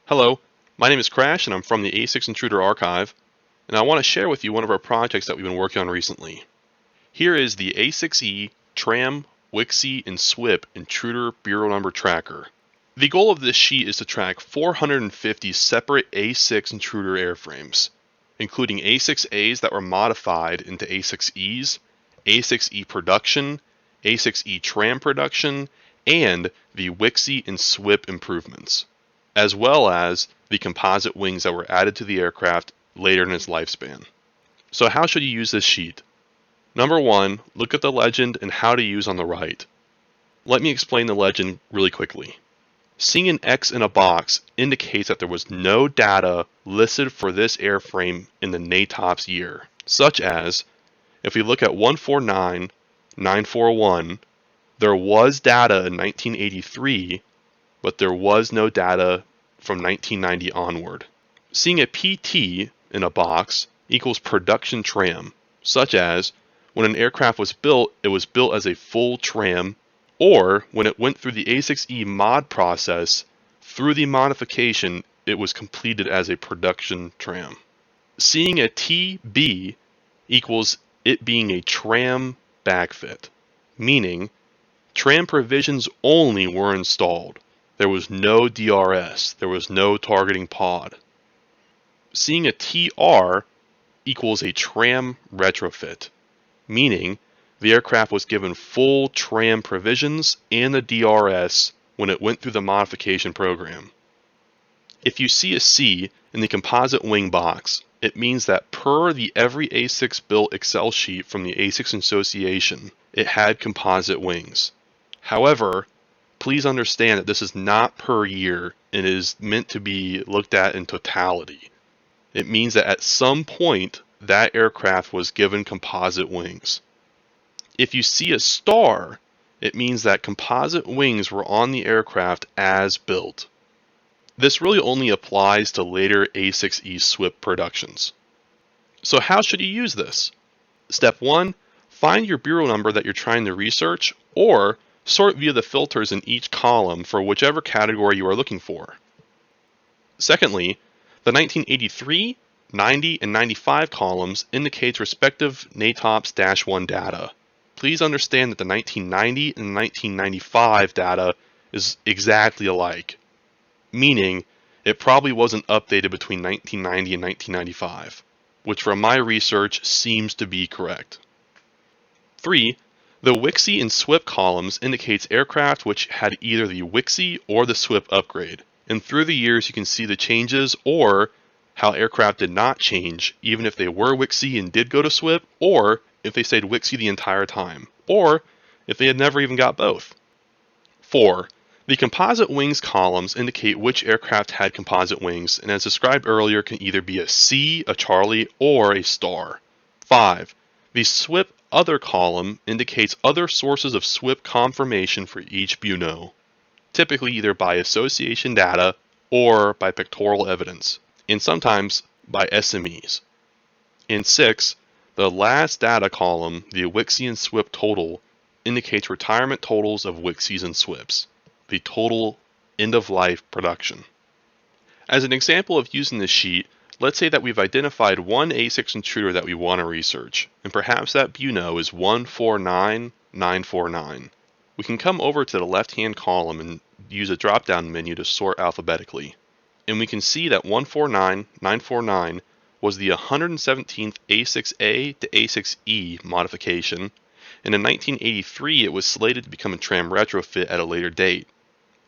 Hello, my name is Crash and I'm from the A-6 Intruder Archive, and I want to share with you one of our projects that we've been working on recently. Here is the A-6E TRAM, WCSI, and SWIP Intruder Bureau Number Tracker. The goal of this sheet is to track 450 separate A-6 intruder airframes, including A-6As that were modified into A-6Es, A-6E production, A-6E TRAM production, and the WCSI and SWIP improvements, as well as the composite wings that were added to the aircraft later in its lifespan. So how should you use this sheet? Number one, look at the legend and how to use on the right. Let me explain the legend really quickly. Seeing an X in a box indicates that there was no data listed for this airframe in the NATOPS year, such as, if we look at 149941, there was data in 1983, but there was no data from 1990 onward. Seeing a PT in a box equals production TRAM, such as when an aircraft was built, it was built as a full TRAM, or when it went through the A-6E mod process, through the modification, it was completed as a production TRAM. Seeing a TB equals it being a TRAM backfit, meaning TRAM provisions only were installed. There was no DRS, there was no targeting pod. Seeing a TR equals a TRAM retrofit, meaning the aircraft was given full TRAM provisions and the DRS when it went through the modification program. If you see a C in the composite wing box, it means that per the every A6 built Excel sheet from the A6 Association, it had composite wings. However, please understand that this is not per year and is meant to be looked at in totality. It means that at some point, that aircraft was given composite wings. If you see a star, it means that composite wings were on the aircraft as built. This really only applies to later A-6E SWIP productions. So how should you use this? Step 1, find your bureau number that you're trying to research, or sort via the filters in each column for whichever category you are looking for. Secondly, the 1983, 90, and 95 columns indicates respective NATOPS-1 data. Please understand that the 1990 and 1995 data is exactly alike, meaning it probably wasn't updated between 1990 and 1995, which from my research seems to be correct. 3. The WCSI and SWIP columns indicates aircraft which had either the WCSI or the SWIP upgrade, and through the years you can see the changes or how aircraft did not change, even if they were WCSI and did go to SWIP, or if they stayed WCSI the entire time, or if they had never even got both. 4. The composite wings columns indicate which aircraft had composite wings, and as described earlier can either be a C, a Charlie, or a star. 5. The SWIP other column indicates other sources of SWIP confirmation for each BuNo, typically either by association data or by pictorial evidence, and sometimes by SMEs. And 6. The last data column, the WCSI and SWIP total, indicates retirement totals of WCSIs and SWIPs, the total end-of-life production. As an example of using this sheet, let's say that we've identified one A6 intruder that we want to research, and perhaps that BuNo is 149949. We can come over to the left-hand column and use a drop-down menu to sort alphabetically. And we can see that 149949 was the 117th A6A to A6E modification, and in 1983 it was slated to become a TRAM retrofit at a later date.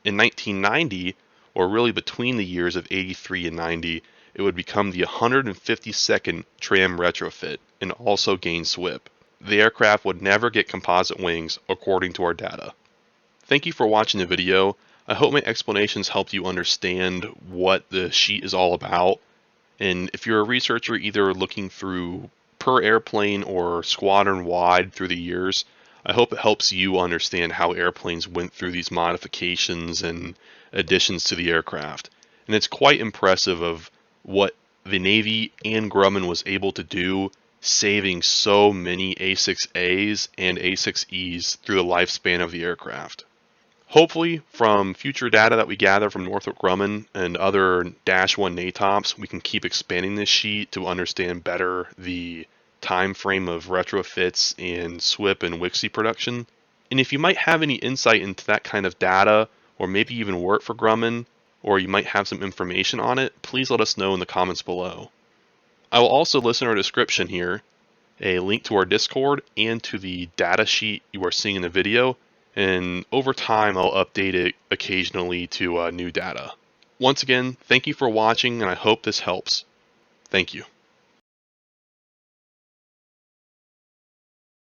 In 1990, or really between the years of 83 and 90, it would become the 152nd TRAM retrofit and also gain SWIP. The aircraft would never get composite wings according to our data. Thank you for watching the video. I hope my explanations helped you understand what the sheet is all about. And if you're a researcher either looking through per airplane or squadron wide through the years, I hope it helps you understand how airplanes went through these modifications and additions to the aircraft. And it's quite impressive of what the Navy and Grumman was able to do, saving so many A6As and A6Es through the lifespan of the aircraft. Hopefully, from future data that we gather from Northrop Grumman and other Dash 1 NATOPS, we can keep expanding this sheet to understand better the time frame of retrofits in SWIP and WCSI production. And if you might have any insight into that kind of data, or maybe even work for Grumman, or you might have some information on it, please let us know in the comments below. I will also list in our description here a link to our Discord and to the data sheet you are seeing in the video, and over time I'll update it occasionally to new data. Once again, thank you for watching, and I hope this helps. Thank you.